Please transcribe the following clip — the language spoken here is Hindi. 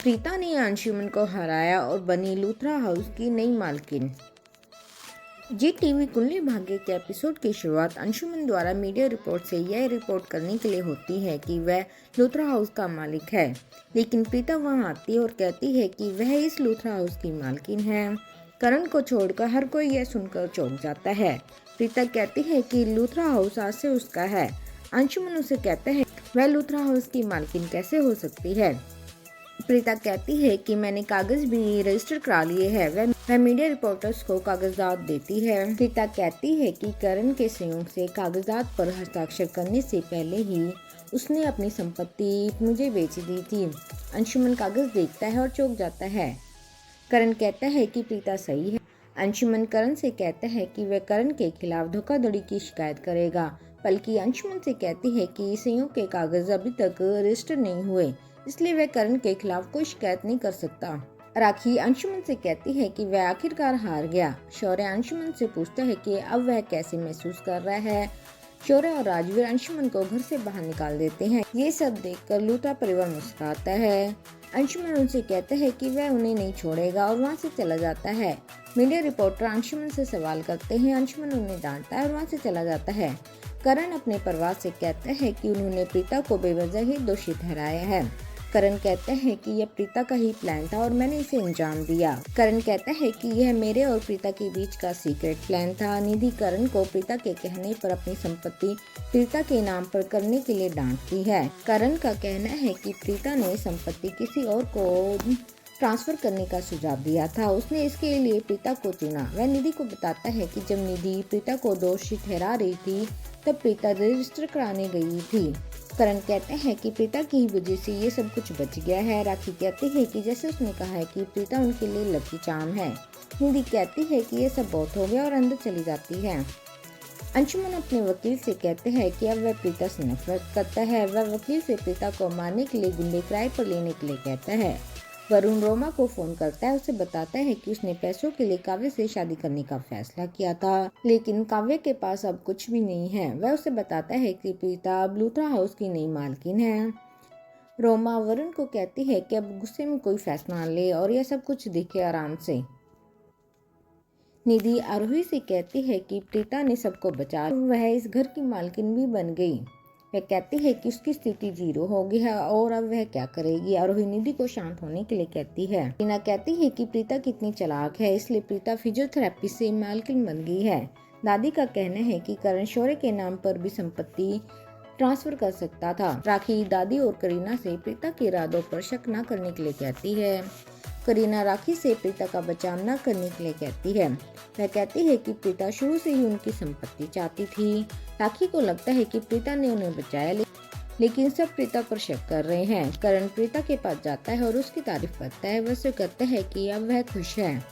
प्रीता ने अंशुमन को हराया और बनी लूथरा हाउस की नई मालकिन। जी टीवी कुंडली भाग्य के एपिसोड की शुरुआत अंशुमन द्वारा मीडिया रिपोर्ट से यह रिपोर्ट करने के लिए होती है कि वह लूथरा हाउस का मालिक है, लेकिन प्रीता वहां आती है और कहती है कि वह इस लूथरा हाउस की मालकिन है। करण को छोड़कर हर कोई यह सुनकर चौंक जाता है। प्रीता कहती है कि लूथरा हाउस आज से उसका है। अंशुमन उसे कहता है वह लूथरा हाउस की मालकिन कैसे हो सकती है। प्रीता कहती है कि मैंने कागज भी रजिस्टर करा लिए हैं। वह मीडिया रिपोर्टर्स को कागजात देती है। प्रीता कहती है कि करण के सहयोग से कागजात पर हस्ताक्षर करने से पहले ही उसने अपनी संपत्ति मुझे बेच दी थी। अंशुमन कागज देखता है और चौंक जाता है। करण कहता है कि प्रीता सही है। अंशुमन करण से कहता है कि वह करण के खिलाफ धोखाधड़ी की शिकायत करेगा, बल्कि अंशुमन से कहती है कि संयोग के कागज अभी तक रजिस्टर नहीं हुए, इसलिए वह करण के खिलाफ कोई शिकायत नहीं कर सकता। राखी अंशुमन से कहती है कि वह आखिरकार हार गया। शौर्य अंशुमन से पूछता है कि अब वह कैसे महसूस कर रहा है। शौर्य और राजवीर अंशुमन को घर से बाहर निकाल देते हैं। ये सब देखकर लूथरा परिवार मुस्कुराता है। अंशुमन उनसे कहता है कि वह उन्हें नहीं छोड़ेगा और वहाँ से चला जाता है। मीडिया रिपोर्टर अंशुमन से सवाल करते हैं। अंशुमन उन्हें डांटता है और वहाँ से चला जाता है। करण अपने परिवार से कहता है कि उन्होंने प्रीता को बेवजह ही दोषी ठहराया है। करण कहता है कि यह प्रीता का ही प्लान था और मैंने इसे अंजाम दिया। करण कहता है कि यह मेरे और प्रीता के बीच का सीक्रेट प्लान था। निधि करण को प्रीता के कहने पर अपनी संपत्ति प्रीता के नाम पर करने के लिए डांटती है। करण का कहना है कि प्रीता ने संपत्ति किसी और को ट्रांसफर करने का सुझाव दिया था। उसने इसके लिए प्रीता को चुना। वह निधि को बताता है कि जब निधि प्रीता को दोषी ठहरा रही थी तब प्रीता रजिस्टर कराने गई थी। करण कहते हैं कि प्रीता की ही वजह से ये सब कुछ बच गया है। राखी कहती है कि जैसे उसने कहा है कि प्रीता उनके लिए लकी चार्म है। निधि कहती है कि ये सब बहुत हो गया और अंदर चली जाती है। अंशुमन अपने वकील से कहते हैं कि अब वह प्रीता से नफरत करता है। वह वकील से प्रीता को मारने के लिए गुंडे किराए पर लेने के लिए कहता है। वरुण रोमा को फोन करता है। उसे बताता है कि उसने पैसों के लिए काव्य से शादी करने का फैसला किया था, लेकिन काव्य के पास अब कुछ भी नहीं है। वह उसे बताता है कि प्रीता अब लूथरा हाउस की नई मालकिन है। रोमा वरुण को कहती है कि अब गुस्से में कोई फैसला ले और यह सब कुछ देखे आराम से। निधि आरोही से कहती है कि प्रीता ने सबको बचा, वह इस घर की मालकिन भी बन गई। वह कहती है कि उसकी स्थिति 0 हो गई है और अब वह क्या करेगी। आरोही निधि को शांत होने के लिए कहती है। टीना कहती है कि प्रीता कितनी चालाक है, इसलिए प्रीता फिजियोथेरेपी से मालकिन बन गई है। दादी का कहना है कि करण शौर्य के नाम पर भी संपत्ति ट्रांसफर कर सकता था। राखी दादी और करीना से प्रीता के इरादों पर शक न करने के लिए कहती है। करीना राखी से प्रीता का बचाव न करने के लिए कहती है। वह कहती है कि प्रीता शुरू से ही उनकी संपत्ति चाहती थी। राखी को लगता है कि प्रीता ने उन्हें बचाया, लेकिन सब प्रीता पर शक कर रहे हैं। करण प्रीता के पास जाता है और उसकी तारीफ करता है। वह उसे कहता है कि अब वह खुश है।